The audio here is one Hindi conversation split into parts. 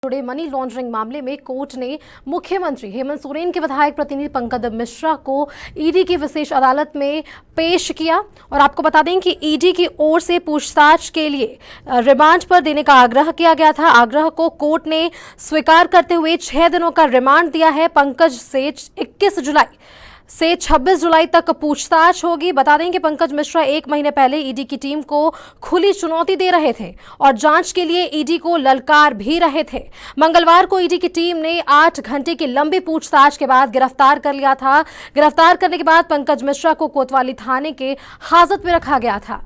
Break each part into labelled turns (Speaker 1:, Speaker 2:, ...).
Speaker 1: जुड़े मनी लॉन्ड्रिंग मामले में कोर्ट ने मुख्यमंत्री हेमंत सोरेन के विधायक प्रतिनिधि पंकज मिश्रा को ईडी की विशेष अदालत में पेश किया। और आपको बता दें कि ईडी की ओर से पूछताछ के लिए रिमांड पर देने का आग्रह किया गया था। आग्रह को कोर्ट ने स्वीकार करते हुए 6 दिनों का रिमांड दिया है। पंकज से 21 जुलाई से 26 जुलाई तक पूछताछ होगी। बता दें कि पंकज मिश्रा 1 महीने पहले ईडी की टीम को खुली चुनौती दे रहे थे और जांच के लिए ईडी को ललकार भी रहे थे। मंगलवार को ईडी की टीम ने 8 घंटे की लंबी पूछताछ के बाद गिरफ्तार कर लिया था। गिरफ्तार करने के बाद पंकज मिश्रा को कोतवाली थाने के हाजत में रखा गया था।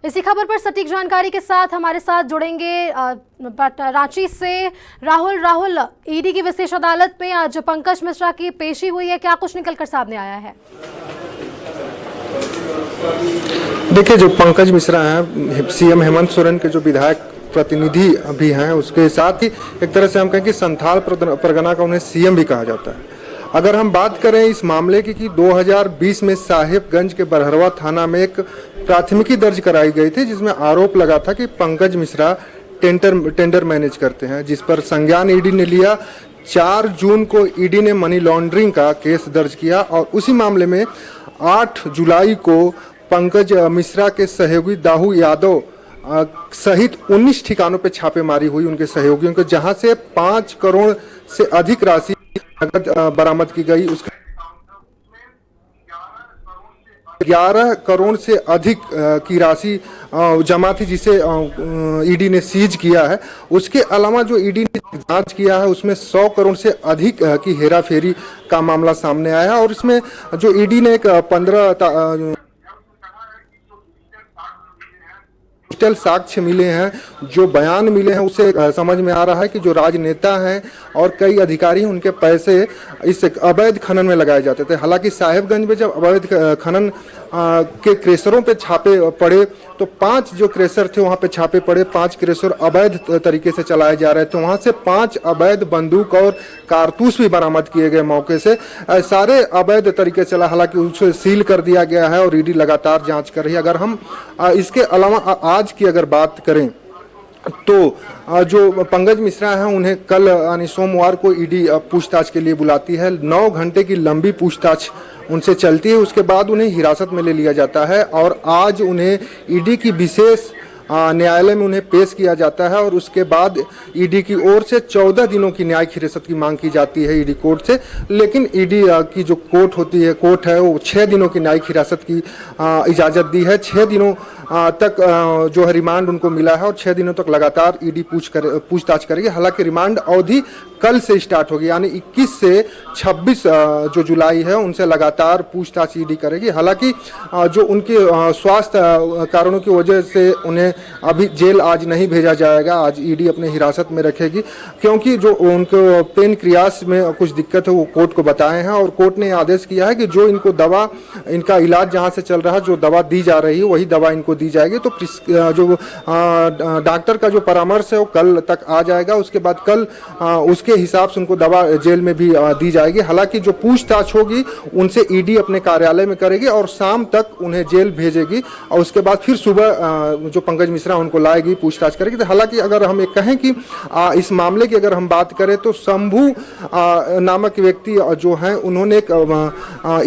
Speaker 1: इसी खबर पर सटीक जानकारी के साथ हमारे साथ जुड़ेंगे रांची से राहुल। ईडी की विशेष अदालत में आज पंकज मिश्रा की पेशी हुई है, क्या कुछ निकलकर सामने आया है?
Speaker 2: देखिए, जो पंकज मिश्रा हैं, सीएम हेमंत सोरेन के जो विधायक प्रतिनिधि भी हैं, उसके साथ ही एक तरह से हम कहें कि संथाल परगना का उन्हें सीएम भी कहा जाता है। अगर हम बात करें इस मामले की कि 2020 में साहिबगंज के बरहरवा थाना में एक प्राथमिकी दर्ज कराई गई थी, जिसमें आरोप लगा था कि पंकज मिश्रा टेंडर मैनेज करते हैं, जिस पर संज्ञान ईडी ने लिया। 4 जून को ईडी ने मनी लॉन्ड्रिंग का केस दर्ज किया और उसी मामले में 8 जुलाई को पंकज मिश्रा के सहयोगी दाऊ यादव सहित 19 ठिकानों पर छापेमारी हुई उनके सहयोगियों को, जहां से 5 करोड़ से अधिक राशि नकद बरामद की गई। उसके 11 करोड़ से अधिक की राशि जमा थी, जिसे ईडी ने सीज किया है। उसके अलावा जो ईडी ने जांच किया है उसमें 100 करोड़ से अधिक की हेराफेरी का मामला सामने आया और इसमें जो ईडी ने एक 15 डिजिटल साक्ष्य मिले हैं, जो बयान मिले हैं, उससे समझ में आ रहा है कि जो राजनेता हैं और कई अधिकारी हैं, उनके पैसे इस अवैध खनन में लगाए जाते थे। हालांकि साहिबगंज में जब अवैध खनन के क्रेशरों पे छापे पड़े तो 5 जो क्रेशर थे वहां पे छापे पड़े, 5 क्रेशर अवैध तरीके से चलाए जा रहे थे। वहां से 5 अवैध बंदूक और कारतूस भी बरामद किए गए मौके से। सारे अवैध तरीके से चला, हालांकि उसे सील कर दिया गया है और ईडी लगातार जांच कर रही है। अगर हम इसके अलावा आज की अगर बात करें तो जो पंकज मिश्रा हैं, उन्हें कल यानी सोमवार को ईडी पूछताछ के लिए बुलाती है। 9 घंटे की लंबी पूछताछ उनसे चलती है, उसके बाद उन्हें हिरासत में ले लिया जाता है और आज उन्हें ईडी की विशेष न्यायालय में उन्हें पेश किया जाता है और उसके बाद ईडी की ओर से 14 दिनों की न्यायिक हिरासत की मांग की जाती है ईडी कोर्ट से। लेकिन ईडी की जो कोर्ट है वो 6 दिनों की न्यायिक हिरासत की इजाज़त दी है। 6 दिनों तक जो है रिमांड उनको मिला है और 6 दिनों तक लगातार ईडी पूछताछ करेगी। हालांकि रिमांड अवधि कल से स्टार्ट होगी, यानी 21 से 26 जो जुलाई है उनसे लगातार पूछताछ ईडी करेगी। हालांकि जो उनके स्वास्थ्य कारणों की वजह से उन्हें अभी जेल आज नहीं भेजा जाएगा, आज ईडी अपने हिरासत में रखेगी, क्योंकि जो उनको पेनक्रियास में कुछ दिक्कत है वो कोर्ट को बताए हैं और कोर्ट ने आदेश किया है कि जो इनको दवा, इनका इलाज जहां से चल रहा है, जो दवा दी जा रही है वही दवा इनको दी जाएगी। तो जो डॉक्टर का जो परामर्श है वो कल तक आ जाएगा। उसके बाद कल उसके हिसाब से उनको दवा जेल में भी दी जाएगी। हालांकि जो पूछताछ होगी उनसे ईडी अपने कार्यालय में करेगी और शाम तक उन्हें जेल भेजेगी और उसके बाद फिर सुबह जो पंकज मिश्रा उनको लाएगी, पूछताछ करेगी। हालांकि अगर हम एक कहें कि इस मामले की अगर हम बात करें तो शंभू नामक व्यक्ति जो हैं, उन्होंने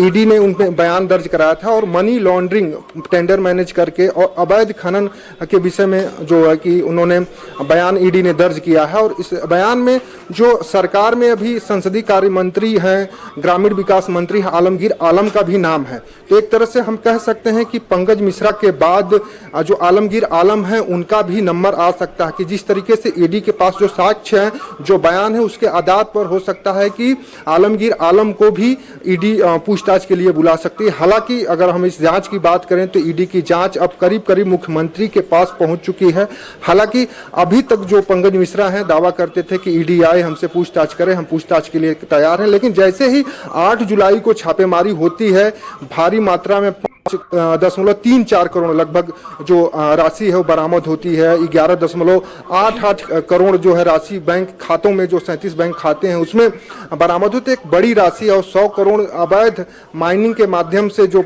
Speaker 2: ईडी ने उन पे बयान दर्ज कराया था और मनी लॉन्ड्रिंग, टेंडर मैनेज करके और अवैध खनन के विषय में जो है कि उन्होंने बयान ईडी ने दर्ज किया है। और इस बयान में जो सरकार में अभी संसदीय कार्य मंत्री हैं, ग्रामीण विकास मंत्री आलमगीर आलम का भी नाम है। तो एक तरह से हम कह सकते हैं कि पंकज मिश्रा के बाद जो आलमगीर आलम है उनका भी नंबर आ सकता है कि जिस तरीके से ईडी के पास जो साक्ष्य है, जो बयान है, उसके आधार पर हो सकता है कि आलमगीर आलम को भी ईडी पूछताछ के लिए बुला सकती है। हालांकि अगर हम इस जांच की बात करें तो ईडी की जांच अब करीब करीब मुख्यमंत्री के पास पहुंच चुकी है। हालांकि अभी तक जो पंकज मिश्रा हैं दावा करते थे कि ईडी आए, हमसे पूछताछ करें, हम पूछताछ के लिए तैयार हैं। लेकिन जैसे ही 8 जुलाई को छापेमारी होती है, भारी मात्रा में 11.34 करोड़ लगभग जो राशि है वो बरामद होती है। 11.88 करोड़ जो है राशि बैंक खातों में, जो 37 बैंक खाते हैं उसमें बरामद होते, एक बड़ी राशि। और 100 करोड़ अवैध माइनिंग के माध्यम से जो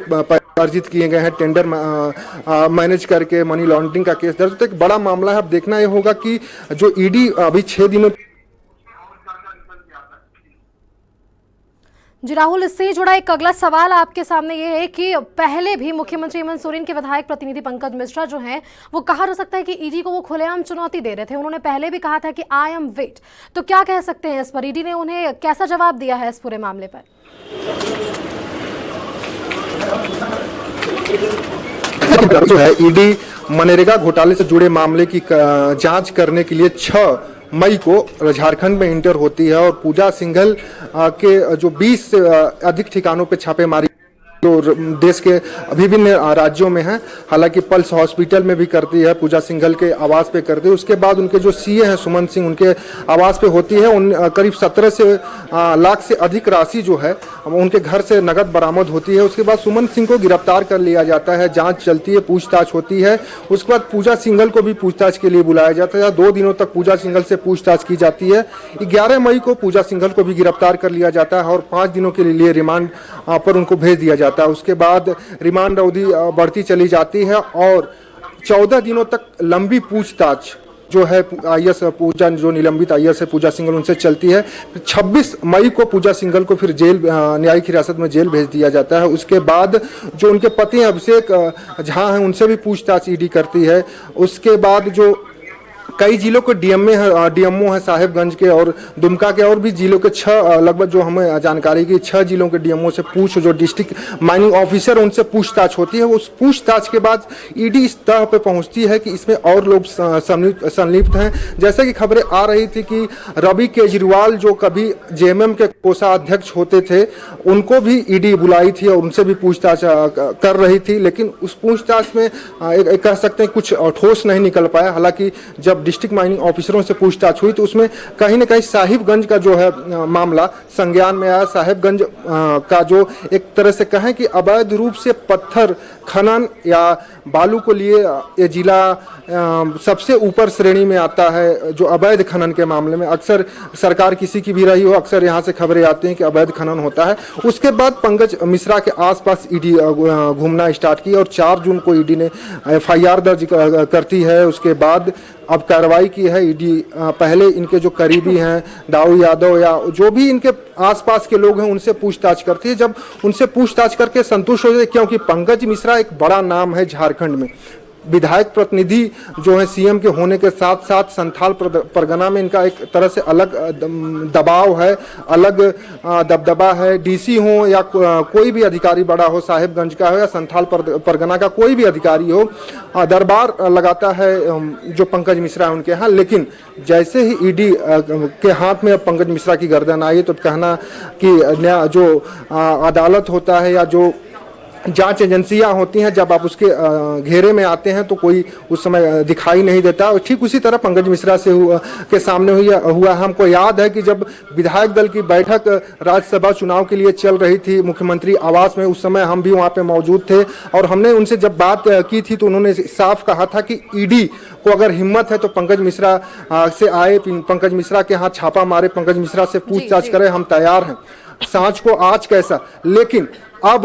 Speaker 2: अर्जित किए गए हैं, टेंडर मैनेज करके मनी लॉन्ड्रिंग का केस दर्ज। तो एक बड़ा मामला है। अब देखना ये होगा कि जो ईडी अभी 6 दिनों
Speaker 1: जी राहुल, इससे जुड़ा एक अगला सवाल आपके सामने ये है कि पहले भी मुख्यमंत्री हेमंत सोरेन के विधायक प्रतिनिधि पंकज मिश्रा जो हैं वो कहा जा सकता है कि ईडी को वो खुलेआम चुनौती दे रहे थे। उन्होंने पहले भी कहा था कि आई एम वेट। तो क्या कह सकते हैं इस पर? ईडी ने उन्हें कैसा जवाब दिया है इस पूरे मामले पर?
Speaker 2: जो है ईडी मनरेगा घोटाले से जुड़े मामले की जांच करने के लिए 6 मई को झारखंड में इंटर होती है। और पूजा सिंघल के जो 20 से अधिक ठिकानों पे छापेमारी तो देश के विभिन्न राज्यों में है। हालांकि पल्स हॉस्पिटल में भी करती है, पूजा सिंघल के आवास पे करती है। उसके बाद उनके जो सीए हैं सुमन सिंह, उनके आवास पे होती है। उन करीब 17 लाख से अधिक राशि जो है उनके घर से नगद बरामद होती है। उसके बाद सुमन सिंह को गिरफ्तार कर लिया जाता है, जांच चलती है, पूछताछ होती है। उसके बाद पूजा सिंघल को भी पूछताछ के लिए बुलाया जाता है। 2 दिनों तक पूजा सिंघल से पूछताछ की जाती है। 11 मई को पूजा सिंघल को भी गिरफ्तार कर लिया जाता है और 5 दिनों के लिए रिमांड पर उनको भेज दिया जाता है। उसके बाद रिमांड अवधि बढ़ती चली जाती है और 14 दिनों तक लंबी पूछताछ जो है आईएएस पूजा, जो निलंबित आईएएस है पूजा सिंघल, उनसे चलती है। 26 मई को पूजा सिंघल को फिर जेल, न्यायिक हिरासत में जेल भेज दिया जाता है। उसके बाद जो उनके पति अभिषेक झा हैं उनसे भी पूछताछ ईडी करती है। उसके बाद जो कई जिलों के डीएमओ है साहेबगंज के और दुमका के, और भी जिलों के 6 लगभग जो हमें जानकारी की 6 जिलों के डीएमओ से जो डिस्ट्रिक्ट माइनिंग ऑफिसर उनसे पूछताछ होती है। उस पूछताछ के बाद ईडी इस तह पे पहुंचती है कि इसमें और लोग संलिप्त हैं। जैसे कि खबरें आ रही थी कि रवि केजरीवाल जो कभी जेएमएम के कोषाध्यक्ष होते थे उनको भी ईडी बुलाई थी और उनसे भी पूछताछ कर रही थी, लेकिन उस पूछताछ में कह सकते हैं कुछ ठोस नहीं निकल पाया। हालांकि जब डिस्ट्रिक्ट माइनिंग ऑफिसरों से पूछताछ हुई तो उसमें कहीं ना कहीं साहिबगंज का जो है मामला संज्ञान में आया। साहिबगंज का जो एक तरह से कहें कि अवैध रूप से पत्थर खनन या बालू को लिए ये जिला सबसे ऊपर श्रेणी में आता है जो अवैध खनन के मामले में। अक्सर सरकार किसी की भी रही हो, अक्सर यहाँ से खबरें आती हैं कि अवैध खनन होता है। उसके बाद पंकज मिश्रा के आसपास ईडी घूमना स्टार्ट की और 4 जून को ईडी ने एफआईआर दर्ज करती है। उसके बाद अब कार्रवाई की है ईडी। पहले इनके जो करीबी हैं दाऊ यादव या जो भी इनके आसपास के लोग हैं उनसे पूछताछ करती है। जब उनसे पूछताछ करके संतुष्ट हो जाए, क्योंकि पंकज मिश्रा एक बड़ा नाम है झारखंड में, विधायक प्रतिनिधि जो है सीएम के होने के साथ साथ संथाल परगना में इनका एक तरह से अलग दबाव है, अलग दबदबा है। डीसी हो या कोई भी अधिकारी बड़ा हो, साहिबगंज का हो या संथाल परगना का कोई भी अधिकारी हो, दरबार लगाता है जो पंकज मिश्रा है उनके यहाँ। लेकिन जैसे ही ईडी के हाथ में पंकज मिश्रा की गर्दन आई तो कहना कि जो अदालत होता है या जो जांच एजेंसियां होती हैं, जब आप उसके घेरे में आते हैं तो कोई उस समय दिखाई नहीं देता। और ठीक उसी तरह पंकज मिश्रा से के सामने हुआ। हमको याद है कि जब विधायक दल की बैठक राज्यसभा चुनाव के लिए चल रही थी मुख्यमंत्री आवास में, उस समय हम भी वहाँ पे मौजूद थे और हमने उनसे जब बात की थी तो उन्होंने साफ कहा था कि ईडी को अगर हिम्मत है तो पंकज मिश्रा से आए, पंकज मिश्रा के यहाँ छापा मारे, पंकज मिश्रा से पूछताछ करें, हम तैयार हैं। सांझ को आज कैसा, लेकिन अब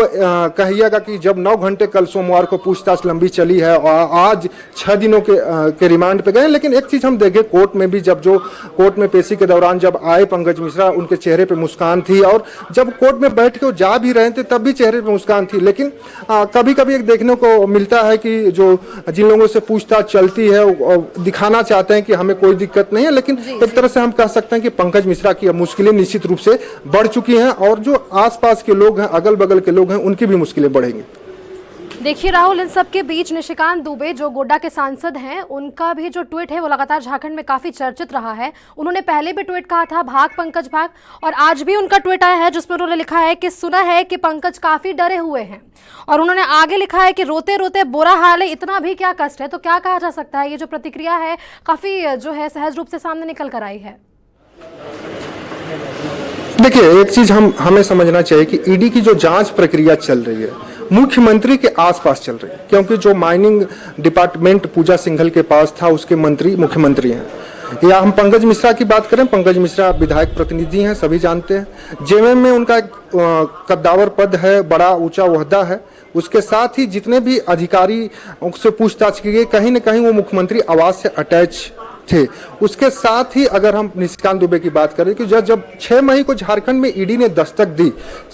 Speaker 2: कहिएगा कि जब 9 घंटे कल सोमवार को पूछताछ लंबी चली है और आज 6 दिनों के रिमांड पे गए। लेकिन एक चीज हम देखें कोर्ट में भी, जब जो कोर्ट में पेशी के दौरान जब आए पंकज मिश्रा, उनके चेहरे पे मुस्कान थी और जब कोर्ट में बैठ के जा भी रहे थे तब भी चेहरे पे मुस्कान थी। लेकिन कभी कभी एक देखने को मिलता है कि जो जिन लोगों से पूछताछ चलती है दिखाना चाहते हैं कि हमें कोई दिक्कत नहीं है, लेकिन एक तरह से हम कह सकते हैं कि पंकज मिश्रा की मुश्किलें निश्चित रूप से बढ़ चुकी हैं और जो आसपास के लोग हैं, अगल बगल के लोग हैं, उनकी भी मुश्किलें बढ़ेंगी।
Speaker 1: देखिए राहुल, इन सब के बीच निशिकांत दुबे जो गोड्डा के सांसद हैं, उनका भी जो ट्वीट है वो लगातार झारखंड में काफी चर्चित रहा है। उन्होंने पहले भी ट्वीट कहा था भाग पंकज भाग, और आज भी उनका ट्वीट आया है जिसमें उन्होंने लिखा है कि सुना है कि पंकज काफी डरे हुए हैं, और उन्होंने आगे लिखा है कि रोते रोते बुरा हाल है, इतना भी क्या कष्ट है। तो क्या कहा जा सकता है, ये जो प्रतिक्रिया है काफी जो है सहज रूप से सामने निकल कर आई है।
Speaker 2: देखिए एक चीज हमें समझना चाहिए कि ईडी की जो जांच प्रक्रिया चल रही है मुख्यमंत्री के आसपास चल रही है, क्योंकि जो माइनिंग डिपार्टमेंट पूजा सिंघल के पास था उसके मंत्री मुख्यमंत्री हैं। या हम पंकज मिश्रा की बात करें, पंकज मिश्रा विधायक प्रतिनिधि हैं, सभी जानते हैं। जेएमएम में उनका एक कद्दावर पद है, बड़ा ऊंचा ओहदा है। उसके साथ ही जितने भी अधिकारी उससे पूछताछ की गई, कहीं न कहीं वो मुख्यमंत्री आवास से अटैच थे। उसके साथ ही अगर हम निशिकांत दुबे की बात करें कि जब 6 मई को झारखंड में ईडी ने दस्तक दी,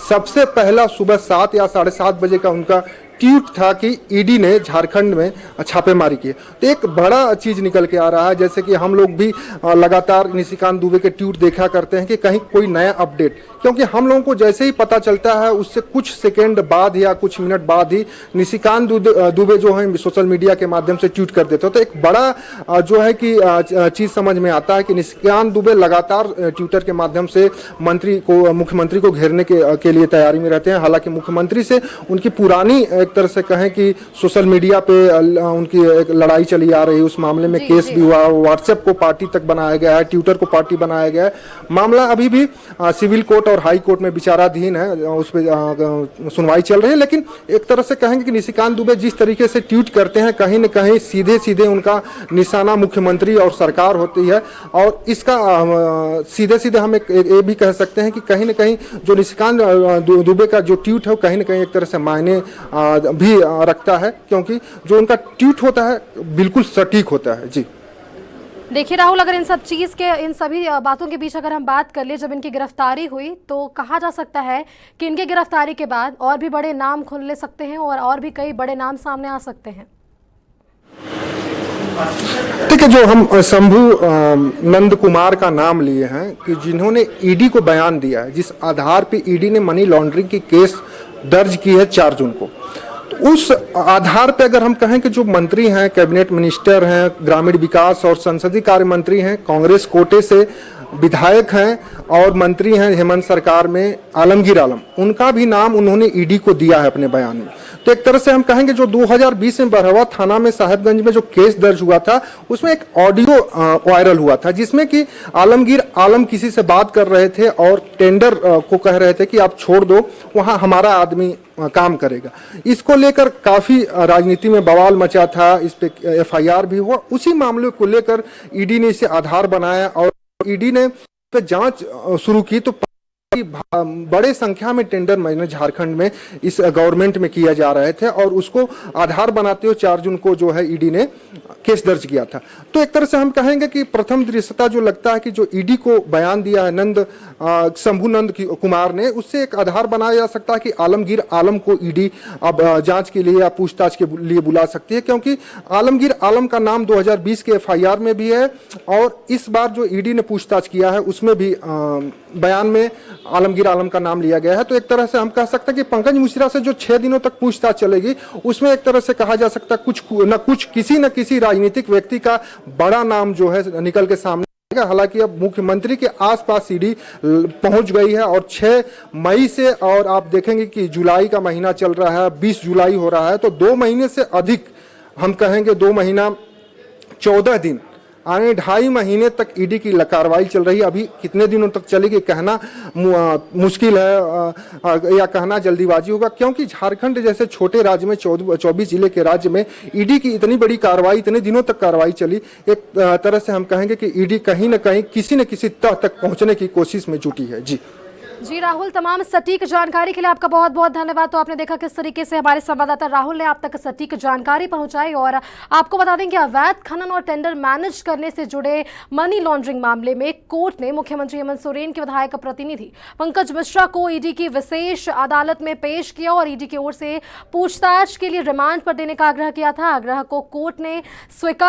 Speaker 2: सबसे पहला सुबह 7 या 7:30 बजे का उनका ट्वीट था कि ईडी ने झारखंड में छापेमारी की। तो एक बड़ा चीज निकल के आ रहा है, जैसे कि हम लोग भी लगातार निशिकांत दुबे के ट्वीट देखा करते हैं कि कहीं कोई नया अपडेट, क्योंकि हम लोगों को जैसे ही पता चलता है उससे कुछ सेकेंड बाद या कुछ मिनट बाद ही निशिकांत दुबे जो है सोशल मीडिया के माध्यम से ट्वीट कर देते हो। तो एक बड़ा जो है कि चीज समझ में आता है कि निशिकांत दुबे लगातार ट्विटर के माध्यम से मुख्यमंत्री को घेरने के लिए तैयारी में रहते हैं। हालांकि मुख्यमंत्री से उनकी पुरानी एक तरह से कहें कि सोशल मीडिया पे उनकी एक लड़ाई चली आ रही है, उस मामले में केस भी हुआ, व्हाट्सएप को पार्टी तक बनाया गया है, ट्विटर को पार्टी बनाया गया है। मामला अभी भी सिविल कोर्ट और हाई कोर्ट में विचाराधीन है, उस पर सुनवाई चल रही है। लेकिन एक तरह से कहेंगे कि निशिकांत दुबे जिस तरीके से ट्वीट करते हैं, कहीं न कहीं सीधे सीधे उनका निशाना मुख्यमंत्री और सरकार होती है। और इसका सीधे सीधे हम ये भी कह सकते हैं कि कहीं न कहीं जो निशिकांत दुबे का जो ट्वीट है वो कहीं न कहीं एक तरह से मायने भी रखता है, क्योंकि जो उनका ट्वीट होता है बिल्कुल सटीक होता है। जी
Speaker 1: देखिए राहुल, अगर इन सभी बातों के बीच अगर हम बात कर ले, जब इनकी गिरफ्तारी हुई तो कहा जा सकता है कि इनकी गिरफ्तारी के बाद और भी बड़े नाम खुल ले सकते हैं और भी कई बड़े नाम सामने आ सकते हैं।
Speaker 2: ठीक है, जो हम शंभू नंद कुमार का नाम लिए हैं कि जिन्होंने ईडी को बयान दिया है, जिस आधार पे ईडी ने मनी लॉन्ड्रिंग की केस दर्ज की है 4 जून को, तो उस आधार पे अगर हम कहें कि जो मंत्री हैं, कैबिनेट मिनिस्टर हैं, ग्रामीण विकास और संसदीय कार्य मंत्री हैं, कांग्रेस कोटे से विधायक हैं और मंत्री हैं हेमंत सरकार में आलमगीर आलम, उनका भी नाम उन्होंने ईडी को दिया है अपने बयान में। तो एक तरह से हम कहेंगे जो 2020 में बरहवा थाना में साहेबगंज में जो केस दर्ज हुआ था, उसमें एक ऑडियो वायरल हुआ था जिसमें कि आलमगीर आलम किसी से बात कर रहे थे और टेंडर को कह रहे थे कि आप छोड़ दो, वहां हमारा आदमी काम करेगा। इसको लेकर काफी राजनीति में बवाल मचा था, इस पे एफआईआर भी हुआ। उसी मामले को लेकर ईडी ने इसे आधार बनाया और ईडी ने पे जांच शुरू की। तो बड़े संख्या में टेंडर महीने झारखंड में इस गवर्नमेंट में किया जा रहे थे और उसको आधार बनाते हुए 4 जून को जो है ईडी ने केस दर्ज किया था। तो एक तरह से हम कहेंगे कि प्रथम दृष्टया जो लगता है कि जो ईडी को बयान दिया है शंभू नंद कुमार ने, उससे एक आधार बनाया जा सकता है कि आलमगीर आलम को ईडी अब जांच के लिए या पूछताछ के लिए बुला सकती है, क्योंकि आलमगीर आलम का नाम 2020 के एफआईआर में भी है और इस बार जो ईडी ने पूछताछ किया है उसमें भी बयान में आलमगीर आलम का नाम लिया गया है। तो एक तरह से हम कह सकते हैं कि पंकज मिश्रा से जो 6 दिनों तक पूछताछ चलेगी, उसमें एक तरह से कहा जा सकता है किसी न किसी राजनीतिक व्यक्ति का बड़ा नाम जो है निकल के सामने। हालांकि अब मुख्यमंत्री के आसपास ईडी पहुंच गई है और 6 मई से, और आप देखेंगे कि जुलाई का महीना चल रहा है, 20 जुलाई हो रहा है, तो 2 महीने से अधिक, हम कहेंगे 2 महीना 14 दिन, आने 2.5 महीने तक ईडी की कार्रवाई चल रही है। अभी कितने दिनों तक चलेगी कहना मुश्किल है या कहना जल्दीबाजी होगा, क्योंकि झारखंड जैसे छोटे राज्य में 24 जिले के राज्य में ईडी की इतनी बड़ी कार्रवाई, इतने दिनों तक कार्रवाई चली। एक तरह से हम कहेंगे कि ईडी कहीं न कहीं किसी न किसी तह तक पहुंचने की कोशिश में जुटी है।
Speaker 1: जी राहुल, तमाम सटीक जानकारी के लिए आपका बहुत बहुत धन्यवाद। तो आपने देखा किस तरीके से हमारे संवाददाता राहुल ने आप तक सटीक जानकारी पहुंचाई। और आपको बता दें कि अवैध खनन और टेंडर मैनेज करने से जुड़े मनी लॉन्ड्रिंग मामले में कोर्ट ने मुख्यमंत्री हेमंत सोरेन के विधायक प्रतिनिधि पंकज मिश्रा को ईडी की विशेष अदालत में पेश किया और ईडी की ओर से पूछताछ के लिए रिमांड पर देने का आग्रह किया था। आग्रह को कोर्ट ने स्वीकार